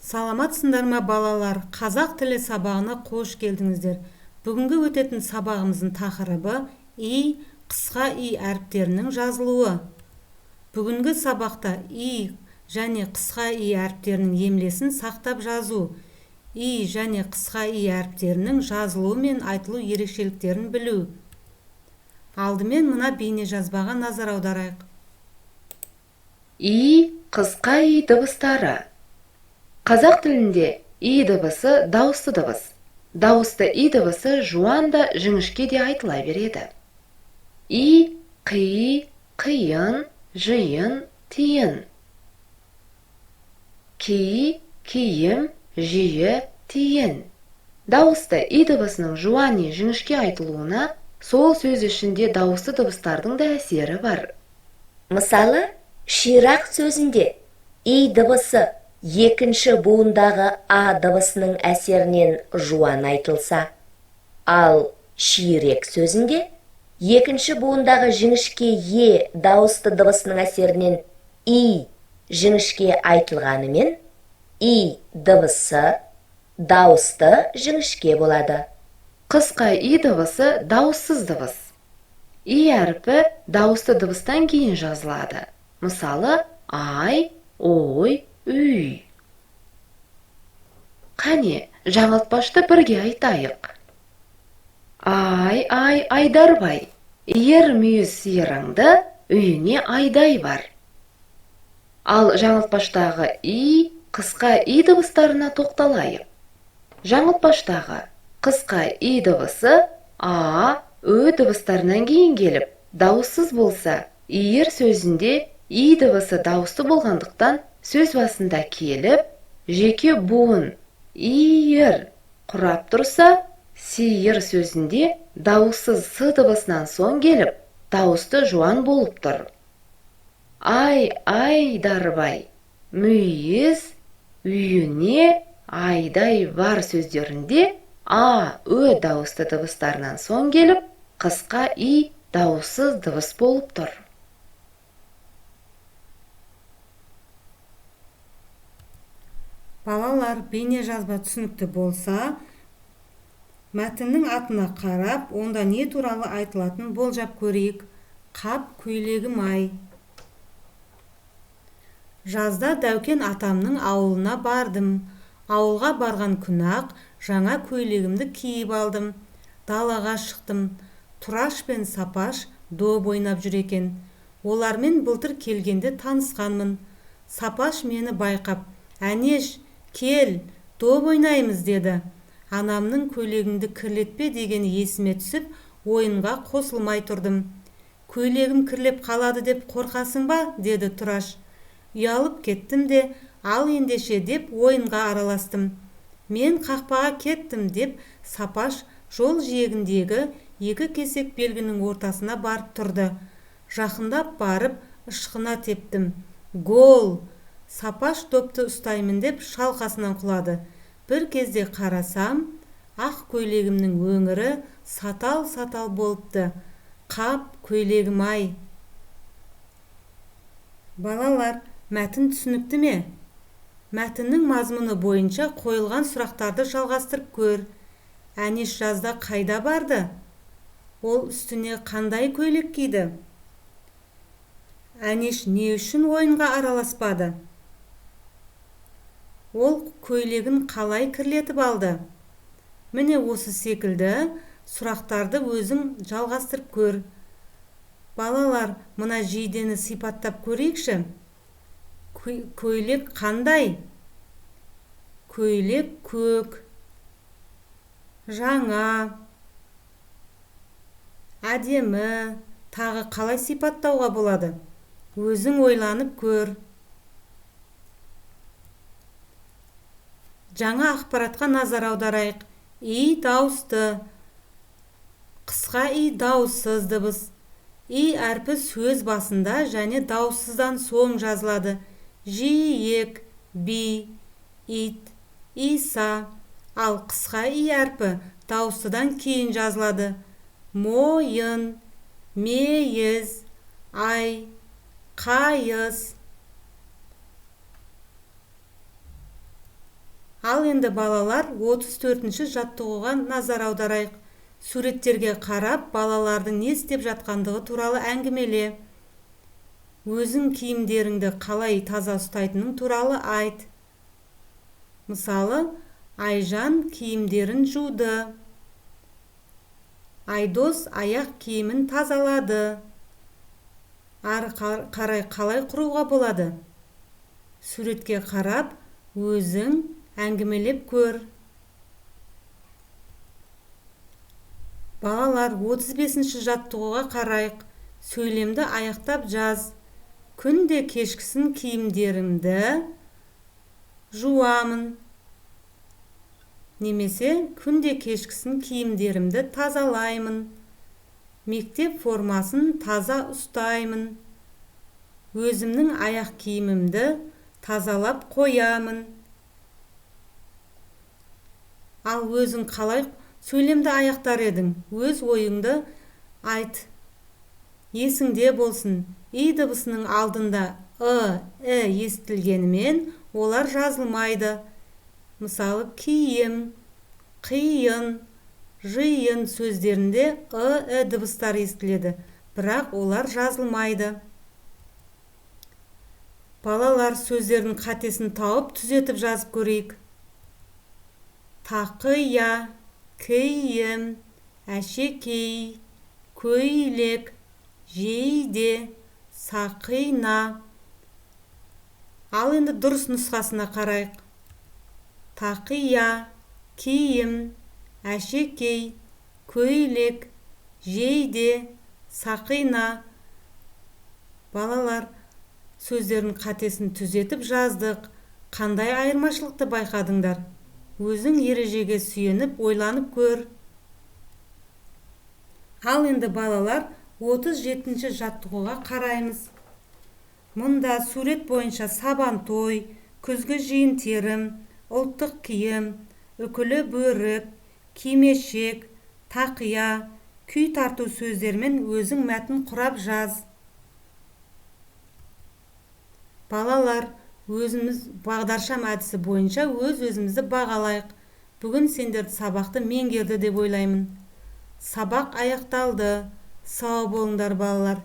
Саламатсыңдар ма балалар? Қазақ тілі сабағына қош келдіңіздер. Бүгінгі өтетін сабағымыздың тақырыбы и, қысқа и әріптерінің жазылуы. Бүгінгі сабақта и және қысқа и әріптерінің емлесін сақтап жазу, и және қысқа и әріптерінің жазылуы мен айтылу ерекшеліктерін білу. Алдымен мына бейне жазбаға назар аударайық. И қысқа и дыбыстары. Қазақ тілінде и дыбысы дауысты дыбыс. Дауысты и дыбысы жуан да жіңішке де айтыла береді. И, қи, қиын, жиын, тиын. Ки, киім, жиі, тиін. Дауысты и дыбысының жуан не жіңішке айтылуына сол сөз ішінде дауысты дыбыстардың да әсері бар. Мысалы, ширақ сөзінде и дыбысы екінші буындағы а дыбысының әсерінен жуан айтылса, ал ширек сөзінде екінші буындағы жіңішке е дауысты дыбысының әсерінен и жіңішке айтылғанымен и дыбысы дауысты жіңішке болады. Қысқа и дыбысы дауыссыз дыбыс. И әріпі дауысты дыбыстан кейін жазылады. Мысалы, ай, ой, үй. Қане, жаңылтпашты бірге айтайық. Ай, айдарбай, ермүйіз сиырыңды үйіне айдай бар. Ал жаңылтпаштағы и, қысқа и дыбыстарына тоқталайық. Жаңылтпаштағы қысқа и дыбысы а, ö дыбыстарынан кейін келіп, дауыссыз болса, иер сөзінде и дыбысы дауысты болғандықтан сөз басында келіп, жеке буын иер құрап тұрса, сиыр сөзінде дауыссыз с дыбысынан соң келіп, дауысты жуан болып тұр. Ай, айдарбай, мүйіз үйіне айдай бар сөздерінде а, ö дауысты дыбыстарынан соң келіп, қысқа и дауыссыз дыбыс болып тұр. Балалар, бейне жазба түсінікті болса, мәтіннің атына қарап, онда не туралы айтылатын болжап көрейік. Қап, көйлегім ай. Жазда Дәукен атамның ауылына бардым. Ауылға барған күні-ақ жаңа көйлегімді киіп алдым. Далаға шықтым. Тұраш пен Сапаш доп ойнап жүр екен. Олармен былтыр келгенде танысқанмын. Сапаш мені байқап, «Әнеш, кел, доп ойнаймыз» деді. Анамның көйлегіңді кірлетпе деген есіме түсіп, ойынға қосылмай тұрдым. «Көйлегім кірлеп қалады деп қорқасың ба?» деді Тұраш. Ұялып кеттім де, «Ал ендеше» деп ойынға араластым. «Мен қақпаға кеттім» деп Сапаш жол жиегіндегі екі кесек белгінің ортасына барып тұрды. Жақындап барып, ышқына тептім. Гол! Сапаш допты ұстаймын деп шалқасынан құлады. Бір кезде қарасам, ақ көйлегімнің өңірі сатал-сатал болыпты. Қап, көйлегім ай. Балалар, мәтін түсінікті ме? Мәтіннің мазмұны бойынша қойылған сұрақтарды жалғастырып көр. Әнеш жазда қайда барды? Ол үстіне қандай көйлек киді? Әнеш не үшін ойынға араласпады? Ол көйлегін қалай кірлетіп алды? Міне осы секілді сұрақтарды өзің жалғастырып көр. Балалар, мына жейдені сипаттап көрейікші. Көйлек қандай? Көйлек көк, жаңа, әдемі, тағы қалай сипаттауға болады? Өзің ойланып көр. Жаңа ақпаратқа назар аударайық. И дауысты, қысқа и дауыссыз дыбыс. И әрпі сөз басында және дауыссыздан соң жазылады. Жиек, би, ит, иса. Ал қысқа и әрпі дауыстыдан кейін жазылады. Мойын, мейіз, ай, қайыс. Ал енді балалар 34-ші жаттығуға назар аударайық. Суреттерге қарап, балалардың не істеп жатқандығы туралы әңгімеле. Өзің киімдеріңді қалай таза ұстайтының туралы айт. Мысалы, Айжан киімдерін жуды. Айдос аяқ киімін тазалады. Ары қарай қалай құруға болады? Суретке қарап, өзің әңгімелеп көр. Балалар 35-ші жаттығуға қарайық. Сөйлемді аяқтап жаз. Күнде кешкісін киімдерімді жуамын. Немесе күнде кешкісін киімдерімді тазалаймын. Мектеп формасын таза ұстаймын. Өзімнің аяқ киімімді тазалап қоямын. Ал өзің қалай сөйлемді аяқтар едің? Өз ойыңды айт. Есіңде болсын, и дыбысының алдында естілгенімен олар жазылмайды. Мысалы, киім, қиын, жиын сөздерінде дыбыстар естіледі, бірақ олар жазылмайды. Балалар сөздердің қатесін тауып, түзетіп жазып көрейік. Тақия, киім, әшекей, көйлек, жейде, сақина. Ал енді дұрыс нұсқасына қарайық. Тақия, киім, әшекей, көйлек, жейде, сақина. Балалар сөздердің қатесін түзетіп жаздық. Қандай айырмашылықты байқадыңдар? Өзің ережеге сүйеніп, ойланып көр. Ал енді балалар 37-ші жаттығуға қараймыз. Мұнда сурет бойынша сабан той, күзгі жиын терім, ұлттық киім, үкілі бөрік, кимешек, тақия, күй тарту сөздермен өзің мәтін құрап жаз. Балалар, өзіміз бағдаршам әдісі бойынша өзімізді бағалайық. Бүгін сендер сабақты меңгерді деп ойлаймын. Сабақ аяқталды. Сау болыңдар балалар.